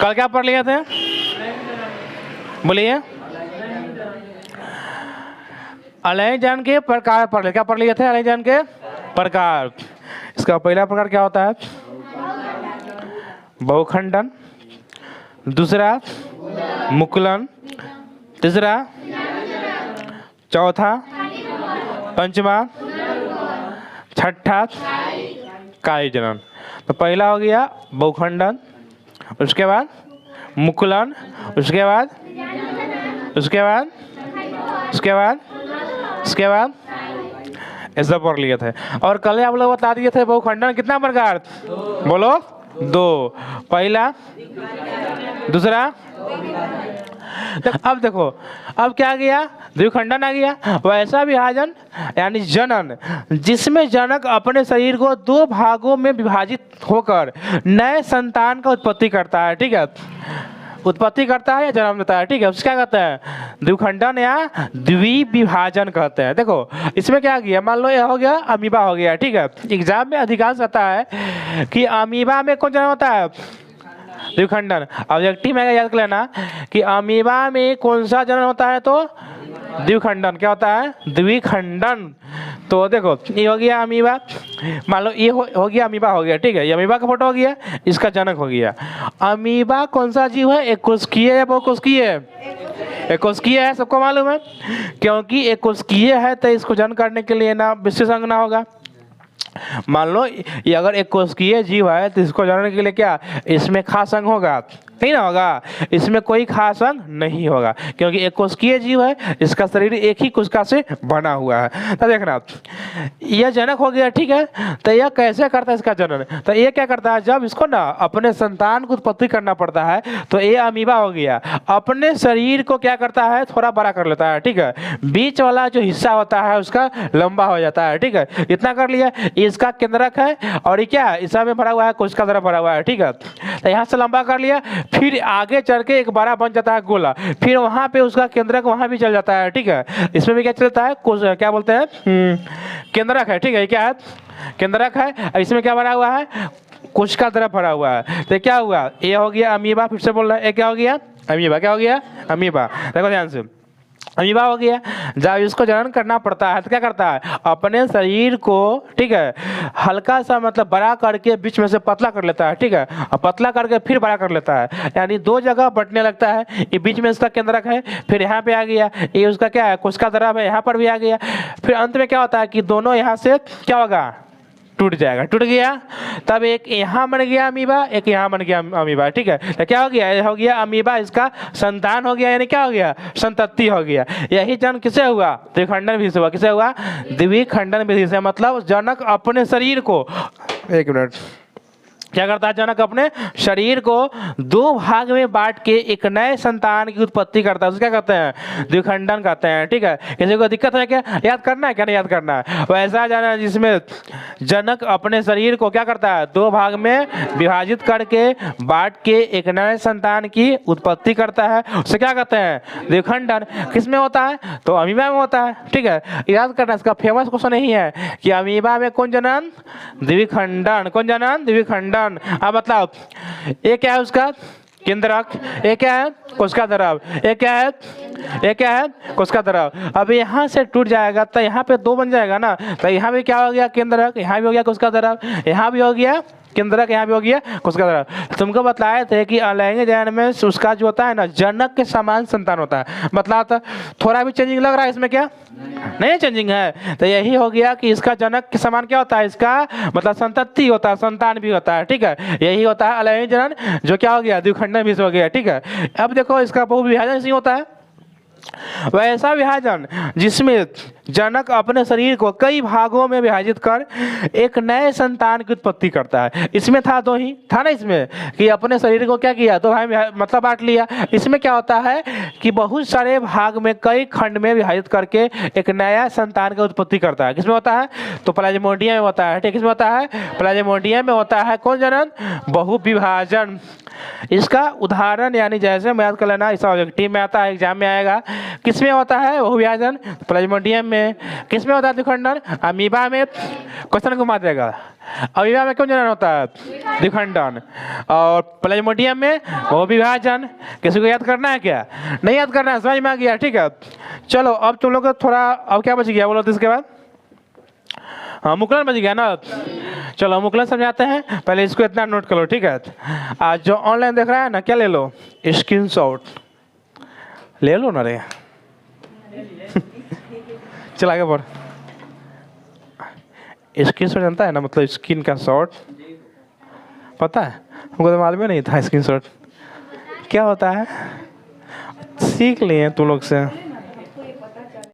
कल क्या पढ़ लिए थे? बोलिए। अलाइजन के प्रकार पढ़ लिए। क्या पढ़ लिए थे? अलाइजन के प्रकार। इसका पहला प्रकार क्या होता है? बहुखंडन। दूसरा मुकुलन। तीसरा, चौथा, पंचमा, छठा काई जनन। तो पहला हो गया बहुखंडन, उसके बाद मुकुलन, उसके बाद ऐसा पढ़ लिए थे। और कल आप लोग बता दिए थे बहुखंडन कितना प्रकार? बोलो। 2। पहला, दूसरा। अब देखो, अब क्या आ गया? द्विखंडन आ गया। वैसा विभाजन यानी जनन जिसमें जनक अपने शरीर को 2 भागों में विभाजित होकर नए संतान का उत्पत्ति करता है। ठीक है, उत्पत्ति करता है या जन्म देता है। ठीक है, उसका क्या कहते हैं? द्विखंडन या द्विविभाजन कहते हैं। देखो इसमें क्या किया, मान लो यह हो गया अमीबा हो गया। ठीक है, एग्जाम में अधिकांश आता है कि अमीबा में कौन जन्म होता है? द्विखंडन। ऑब्जेक्टिव में याद कर लेना कि अमीबा में कौन सा जन्म होता है? तो द्विखंडन। क्या होता है? द्विखंडन। तो देखो ये हो गया अमीबा, मान लो ये हो गया अमीबा हो गया। ठीक है, ये अमीबा का फोटो हो गया, इसका जनक हो गया। अमीबा कौन सा जीव है? एकोस्कीय या बहुकोशिकीय? एकोस्कीय है, सबको मालूम है। क्योंकि एकोस्कीय है तो इसको जन्म करने के लिए ना विशेष अंग ना होगा। मान लो ये अगर एक कोशिकीय जीव है तो इसको जानने के लिए क्या इसमें खास अंग होगा? नहीं ना होगा, इसमें कोई खास अंग नहीं होगा क्योंकि एक कोशिकीय जीव है, इसका शरीर एक ही कोशिका से बना हुआ है। तो देखना यह जनक हो गया। ठीक है, तो यह कैसे करता है इसका जनन? तो ये क्या करता है, जब इसको ना अपने संतान को उत्पत्ति करना पड़ता है तो ये अमीबा हो गया, अपने शरीर को क्या करता है? थोड़ा बड़ा कर लेता है। ठीक है, बीच वाला जो हिस्सा होता है उसका लंबा हो जाता है। ठीक है, इतना कर लिया। इसका केंद्रक है और ये क्या इसमें में भरा हुआ है, कोशिका तरफ भरा हुआ है। ठीक है, तो यहाँ से लंबा कर लिया, फिर आगे चल के एक बड़ा बन जाता है गोला, फिर वहां पे उसका केंद्रक वहां भी चल जाता है। ठीक है, इसमें भी क्या चलता है? क्या बोलते हैं? केंद्रक है। ठीक है, क्या है? केंद्रक है। इसमें क्या भरा हुआ है? कोशिका तरफ भरा हुआ है। तो क्या हुआ? ये हो गया अमीबा। फिर से बोल रहा है, ये क्या हो गया? अमीबा। क्या हो गया? अमीबा। देखो ध्यान से, अमीबा हो गया। जब इसको जनन करना पड़ता है तो क्या करता है? अपने शरीर को, ठीक है, हल्का सा मतलब बड़ा करके बीच में से पतला कर लेता है। ठीक है, और पतला करके फिर बड़ा कर लेता है, यानी 2 जगह बंटने लगता है। ये बीच में इसका केंद्रक है, फिर यहाँ पे आ गया, ये उसका क्या है? कोशिका द्रव है, यहाँ पर भी आ गया। फिर अंत में क्या होता है कि दोनों यहाँ से क्या होगा? टूट जाएगा। टूट गया, तब एक यहाँ बन गया अमीबा, एक यहाँ बन गया अमीबा। ठीक है, तो क्या हो गया? हो गया अमीबा, इसका संतान हो गया, यानी क्या हो गया? संतति हो गया। यही जन्म किसे हुआ? द्विखंडन विधि से हुआ। किसे हुआ? द्विखंडन विधि से। मतलब जनक अपने शरीर को, एक मिनट, क्या करता है? जनक अपने शरीर को 2 भाग में बांट के एक नए संतान की उत्पत्ति करता है। उसको क्या कहते हैं? द्विखंडन कहते हैं। ठीक है, किसी को दिक्कत है क्या? याद करना है क्या? नहीं याद करना है? वैसा जाना जिसमें जनक अपने शरीर को क्या करता है? 2 भाग में विभाजित करके बांट के एक नए संतान की उत्पत्ति करता है, उसे क्या कहते हैं? द्विखंडन। किस में होता है? तो अमीबा में होता है। ठीक है, याद करना। इसका फेमस क्वेश्चन नहीं है कि अमीबा में कौन जनन? द्विखंडन। कौन जनन? द्विखंडन। अब मतलब ये क्या है? उसका केंद्रक। ये क्या है? कोशिका द्रव। ये क्या है? ये क्या है? कोशिका द्रव। अब यहाँ से टूट जाएगा तो यहाँ पे 2 बन जाएगा ना, तो यहाँ भी क्या हो गया? केंद्रक। यहाँ भी हो गया कोशिका द्रव, यहाँ भी हो गया केंद्रक, यहाँ भी हो गया कोशिका द्रव। तुमको बताए थे कि अलैंगिक जनन में उसका जो होता है ना, जनक के समान संतान होता है। मतलब थोड़ा भी चेंजिंग लग रहा है इसमें? क्या नहीं चेंजिंग है। तो यही हो गया कि इसका जनक के समान क्या होता है? इसका मतलब संतति होता है, संतान भी होता है। ठीक है, यही होता है अलैंगिक जनन, जो क्या हो गया? द्विखंडन भी हो गया। ठीक है, अब देखो इसका बहुविभाजन नहीं होता है। वैसा विभाजन जिसमें जनक अपने शरीर को कई भागों में विभाजित कर एक नए संतान की उत्पत्ति करता है। इसमें था 2 ही था ना, इसमें कि अपने शरीर को क्या किया? 2 भाग में मतलब बांट लिया। इसमें क्या होता है कि बहुत सारे भाग में कई खंड में विभाजित करके एक नया संतान की उत्पत्ति करता है। किसमें होता है? तो प्लाज्मोडियम में होता है। ठीक, किसमें होता है? प्लाज्मोडियम में होता है। कौन जनन? बहुविभाजन। इसका उदाहरण यानी जैसे मैं याद कर लेना, इस ऑब्जेक्टिव में आता है, एग्जाम में आएगा किस में होता है वो विभाजन? प्लाज्मोडियम में। किस में होता है द्विखंडन? अमीबा में। क्वेश्चन घुमा देगा। अमीबा में क्यों जनन होता है? द्विखंडन। और प्लाज्मोडियम में वो विभाजन। किसी को याद करना है क्या? नहीं याद करना है, समझ में आ गया? ठीक है, चलो अब तुम लोग को थोड़ा, अब क्या बच गया बोलो तो इसके बाद? हाँ, मुकुलन बच गया ना। चलो मुकुलन समझाते हैं, पहले इसको इतना नोट करो, ठीक है? आज जो ऑनलाइन देख रहा है ना, क्या ले लो? स्क्रीनशॉट ले लो ना रे। चल आगे बढ़। स्क्रीनशॉट जानता है ना, मतलब स्क्रीन का शॉट पता है? हमको तो मालूम ही नहीं था स्क्रीनशॉट क्या होता है। सीख लिए तुम लोग से।